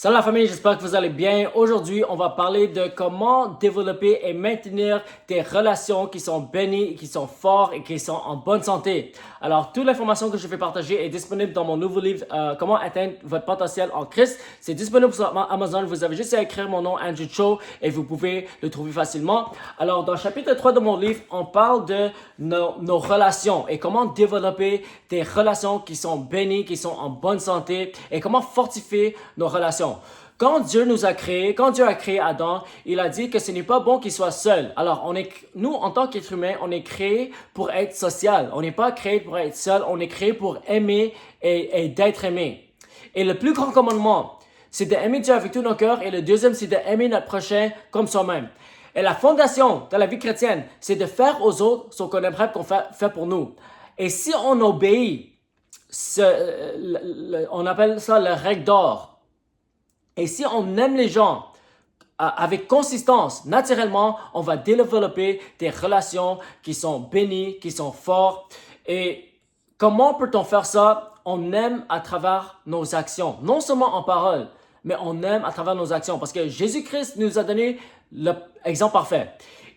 Salut la famille, j'espère que vous allez bien. Aujourd'hui, on va parler de comment développer et maintenir des relations qui sont bénies, qui sont fortes et qui sont en bonne santé. Alors, toute l'information que je vais partager est disponible dans mon nouveau livre Comment atteindre votre potentiel en Christ. C'est disponible sur Amazon. Vous avez juste à écrire mon nom, Andrew Cho, et vous pouvez le trouver facilement. Alors, dans le chapitre 3 de mon livre, on parle de nos relations et comment développer des relations qui sont bénies, qui sont en bonne santé et comment fortifier nos relations. Quand Dieu nous a créés, quand Dieu a créé Adam, il a dit que ce n'est pas bon qu'il soit seul. Alors, nous, en tant qu'êtres humains, on est créés pour être social. On n'est pas créés pour être seul, on est créés pour aimer et d'être aimé. Et le plus grand commandement, c'est d'aimer Dieu avec tout notre cœur, et le deuxième, c'est d'aimer notre prochain comme soi-même. Et la fondation de la vie chrétienne, c'est de faire aux autres ce qu'on aimerait qu'on fait pour nous. Et si on obéit, on appelle ça la règle d'or. Et si on aime les gens avec consistance, naturellement, on va développer des relations qui sont bénies, qui sont fortes. Et comment peut-on faire ça? On aime à travers nos actions, non seulement en parole, mais on aime à travers nos actions. Parce que Jésus-Christ nous a donné l'exemple parfait.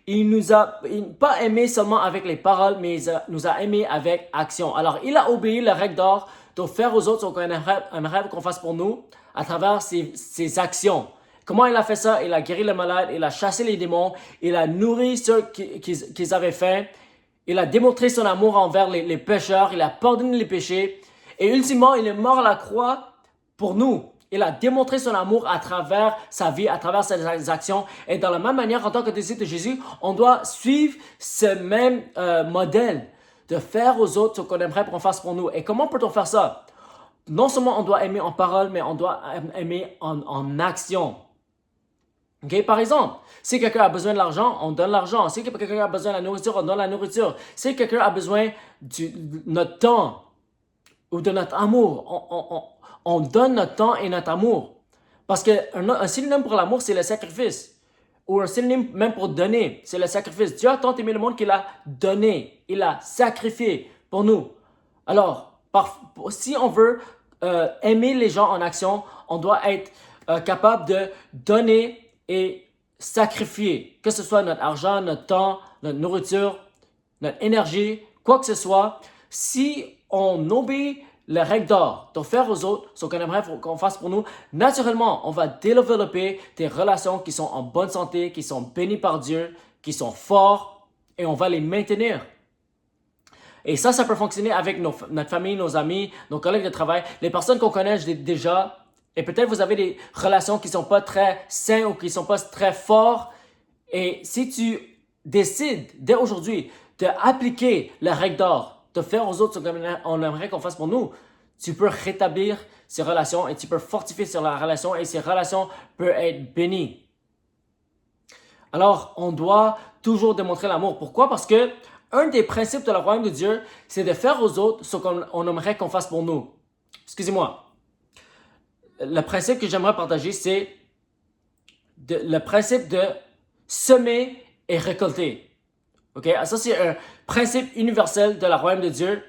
Il nous a pas aimé seulement avec les paroles, mais il nous a aimé avec action. Alors, il a obéi la règle d'or de faire aux autres ce qu'on aimerait qu'on fasse pour nous à travers ses actions. Comment il a fait ça? Il a guéri les malades, il a chassé les démons, il a nourri ceux qui avaient faim, il a démontré son amour envers les pécheurs, il a pardonné les péchés, et ultimement, il est mort à la croix pour nous. Il a démontré son amour à travers sa vie, à travers ses actions. Et de la même manière, en tant que disciple de Jésus, on doit suivre ce même modèle de faire aux autres ce qu'on aimerait qu'on fasse pour nous. Et comment peut-on faire ça? Non seulement on doit aimer en parole, mais on doit aimer en action. Okay? Par exemple, si quelqu'un a besoin de l'argent, on donne l'argent. Si quelqu'un a besoin de la nourriture, on donne la nourriture. Si quelqu'un a besoin de notre temps ou de notre amour, on donne notre temps et notre amour. Parce qu'un synonyme pour l'amour, c'est le sacrifice. Ou un synonyme même pour donner, c'est le sacrifice. Dieu a tant aimé le monde qu'il a donné. Il a sacrifié pour nous. Alors, si on veut aimer les gens en action, on doit être capable de donner et sacrifier. Que ce soit notre argent, notre temps, notre nourriture, notre énergie, quoi que ce soit. Si on obéit la règle d'or de faire aux autres ce qu'on aimerait qu'on fasse pour nous, naturellement, on va développer des relations qui sont en bonne santé, qui sont bénies par Dieu, qui sont fortes, et on va les maintenir. Et ça peut fonctionner avec notre famille, nos amis, nos collègues de travail, les personnes qu'on connaît déjà. Et peut-être vous avez des relations qui ne sont pas très saines ou qui ne sont pas très fortes. Et si tu décides dès aujourd'hui d'appliquer la règle d'or, de faire aux autres ce qu'on aimerait qu'on fasse pour nous, tu peux rétablir ces relations et tu peux fortifier sur la relation et ces relations peuvent être bénies. Alors, on doit toujours démontrer l'amour. Pourquoi? Parce que un des principes de la royaume de Dieu, c'est de faire aux autres ce qu'on aimerait qu'on fasse pour nous. Excusez-moi. Le principe que j'aimerais partager, c'est le principe de semer et récolter. Okay? Ça, c'est un principe universel de la royaume de Dieu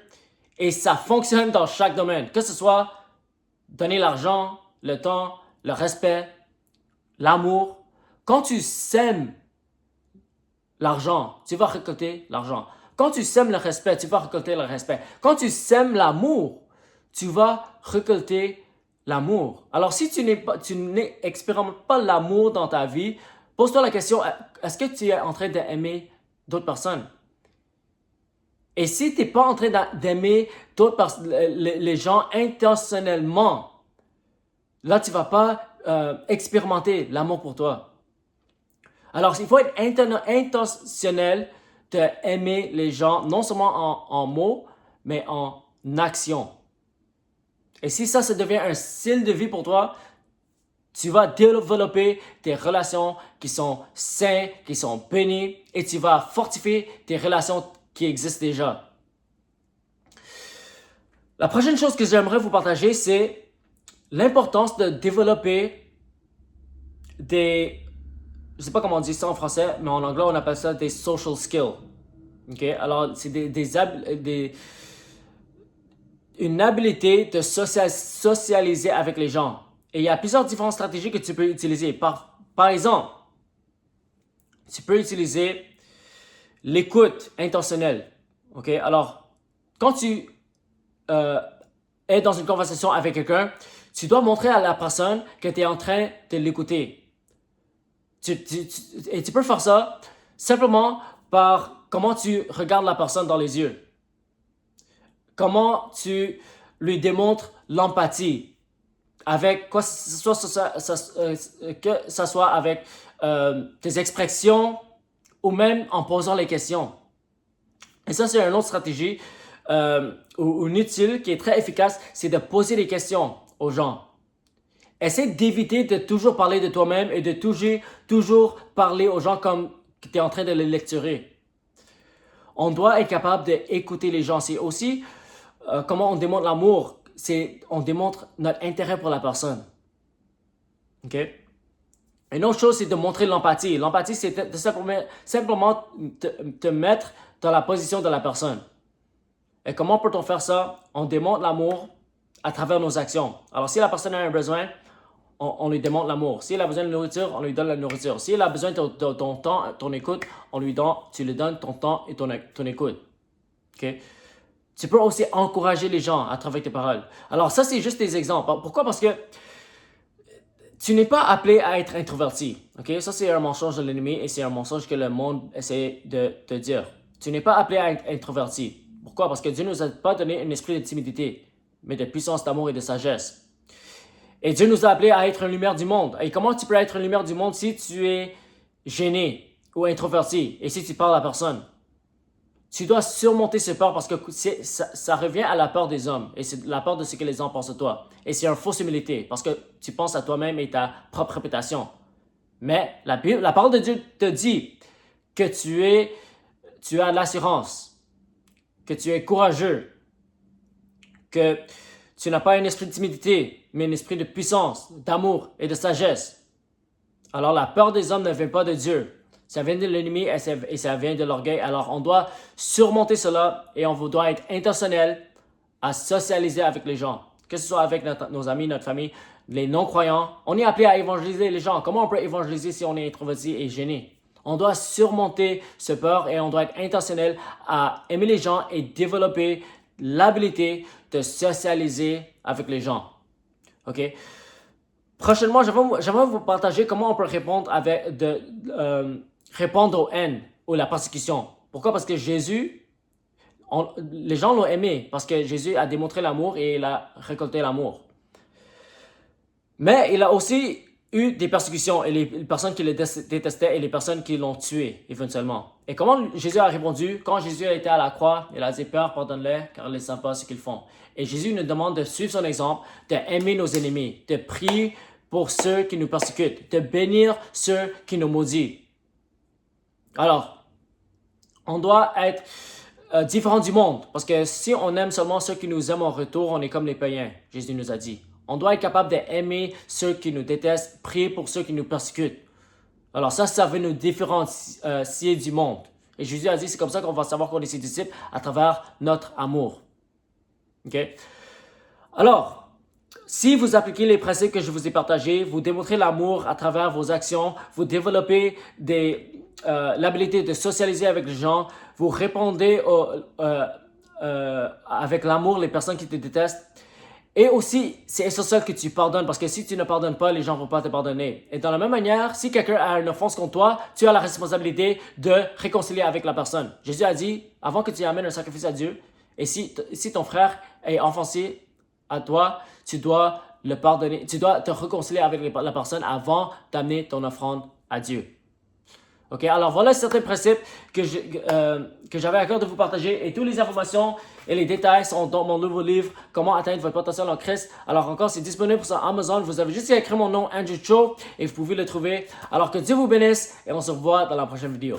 et ça fonctionne dans chaque domaine. Que ce soit donner l'argent, le temps, le respect, l'amour. Quand tu sèmes l'argent, tu vas récolter l'argent. Quand tu sèmes le respect, tu vas récolter le respect. Quand tu sèmes l'amour, tu vas récolter l'amour. Alors, si tu n'expérimentes pas l'amour dans ta vie, pose-toi la question, est-ce que tu es en train d'aimer d'autres personnes? Et si tu n'es pas en train d'aimer les gens intentionnellement, là, tu ne vas pas expérimenter l'amour pour toi. Alors, il faut être intentionnel d'aimer les gens, non seulement en mots, mais en action. Et si ça devient un style de vie pour toi, tu vas développer des relations qui sont saines, qui sont bénies, et tu vas fortifier tes relations qui existent déjà. La prochaine chose que j'aimerais vous partager, c'est l'importance de développer je ne sais pas comment on dit ça en français, mais en anglais, on appelle ça des social skills. Okay? Alors, c'est une habilité de socialiser avec les gens. Et il y a plusieurs différentes stratégies que tu peux utiliser. Par exemple, tu peux utiliser l'écoute intentionnelle. OK? Alors, quand tu es dans une conversation avec quelqu'un, tu dois montrer à la personne que tu es en train de l'écouter. Et tu peux faire ça simplement par comment tu regardes la personne dans les yeux. Comment tu lui démontres l'empathie. Avec quoi, que ce soit avec tes expressions ou même en posant les questions. Et ça, c'est une autre stratégie ou utile qui est très efficace, c'est de poser des questions aux gens. Essaie d'éviter de toujours parler de toi-même et de toujours parler aux gens comme tu es en train de les lecturer. On doit être capable d'écouter les gens. C'est aussi comment on démontre l'amour. On démontre notre intérêt pour la personne. OK? Une autre chose, c'est de montrer l'empathie. L'empathie, c'est de simplement te mettre dans la position de la personne. Et comment peut-on faire ça? On démontre l'amour à travers nos actions. Alors, si la personne a un besoin, on lui démontre l'amour. Si elle a besoin de nourriture, on lui donne la nourriture. Si elle a besoin de ton temps, ton écoute, tu lui donnes ton temps et ton écoute. OK? Tu peux aussi encourager les gens à travers tes paroles. Alors, ça, c'est juste des exemples. Pourquoi? Parce que tu n'es pas appelé à être introverti. OK? Ça, c'est un mensonge de l'ennemi et c'est un mensonge que le monde essaie de te dire. Tu n'es pas appelé à être introverti. Pourquoi? Parce que Dieu ne nous a pas donné un esprit de timidité, mais de puissance, d'amour et de sagesse. Et Dieu nous a appelés à être une lumière du monde. Et comment tu peux être une lumière du monde si tu es gêné ou introverti et si tu parles à personne? Tu dois surmonter ces peurs parce que ça revient à la peur des hommes et c'est la peur de ce que les hommes pensent de toi. Et c'est une fausse humilité parce que tu penses à toi-même et ta propre réputation. Mais la parole de Dieu te dit que tu as de l'assurance, que tu es courageux, que tu n'as pas un esprit de timidité, mais un esprit de puissance, d'amour et de sagesse. Alors la peur des hommes ne vient pas de Dieu. Ça vient de l'ennemi et ça vient de l'orgueil. Alors on doit surmonter cela et on doit être intentionnel à socialiser avec les gens. Que ce soit avec nos amis, notre famille, les non-croyants. On est appelé à évangéliser les gens. Comment on peut évangéliser si on est introverti et gêné? On doit surmonter ce peur et on doit être intentionnel à aimer les gens et développer l'habilité de socialiser avec les gens. OK? Prochainement, j'aimerais vous partager comment on peut répondre répondre aux haines ou la persécution. Pourquoi? Parce que les gens l'ont aimé parce que Jésus a démontré l'amour et il a récolté l'amour. Mais il a aussi eu des persécutions et les personnes qui le détestaient et les personnes qui l'ont tué éventuellement. Et comment Jésus a répondu? Quand Jésus a été à la croix, il a dit « Père, pardonne-les car ils ne savent pas ce qu'ils font. » Et Jésus nous demande de suivre son exemple, d'aimer nos ennemis, de prier pour ceux qui nous persécutent, de bénir ceux qui nous maudissent. Alors, on doit être différent du monde parce que si on aime seulement ceux qui nous aiment en retour, on est comme les païens, Jésus nous a dit. On doit être capable d'aimer ceux qui nous détestent, prier pour ceux qui nous persécutent. Alors ça veut nous différencier du monde. Et Jésus a dit, c'est comme ça qu'on va savoir qu'on est ses disciples à travers notre amour. OK? Alors, si vous appliquez les principes que je vous ai partagés, vous démontrez l'amour à travers vos actions, vous développez l'habilité de socialiser avec les gens, vous répondez avec l'amour les personnes qui te détestent. Et aussi, c'est essentiel que tu pardonnes parce que si tu ne pardonnes pas, les gens ne vont pas te pardonner. Et de la même manière, si quelqu'un a une offense contre toi, tu as la responsabilité de réconcilier avec la personne. Jésus a dit, avant que tu amènes un sacrifice à Dieu, et si ton frère est offensé à toi, tu dois le pardonner, tu dois te réconcilier avec la personne avant d'amener ton offrande à Dieu. OK, alors voilà certains principes que j'avais à cœur de vous partager et toutes les informations et les détails sont dans mon nouveau livre « Comment atteindre votre potentiel en Christ ». Alors encore, c'est disponible sur Amazon. Vous avez juste à écrire mon nom, Andrew Cho, et vous pouvez le trouver. Alors que Dieu vous bénisse et on se revoit dans la prochaine vidéo.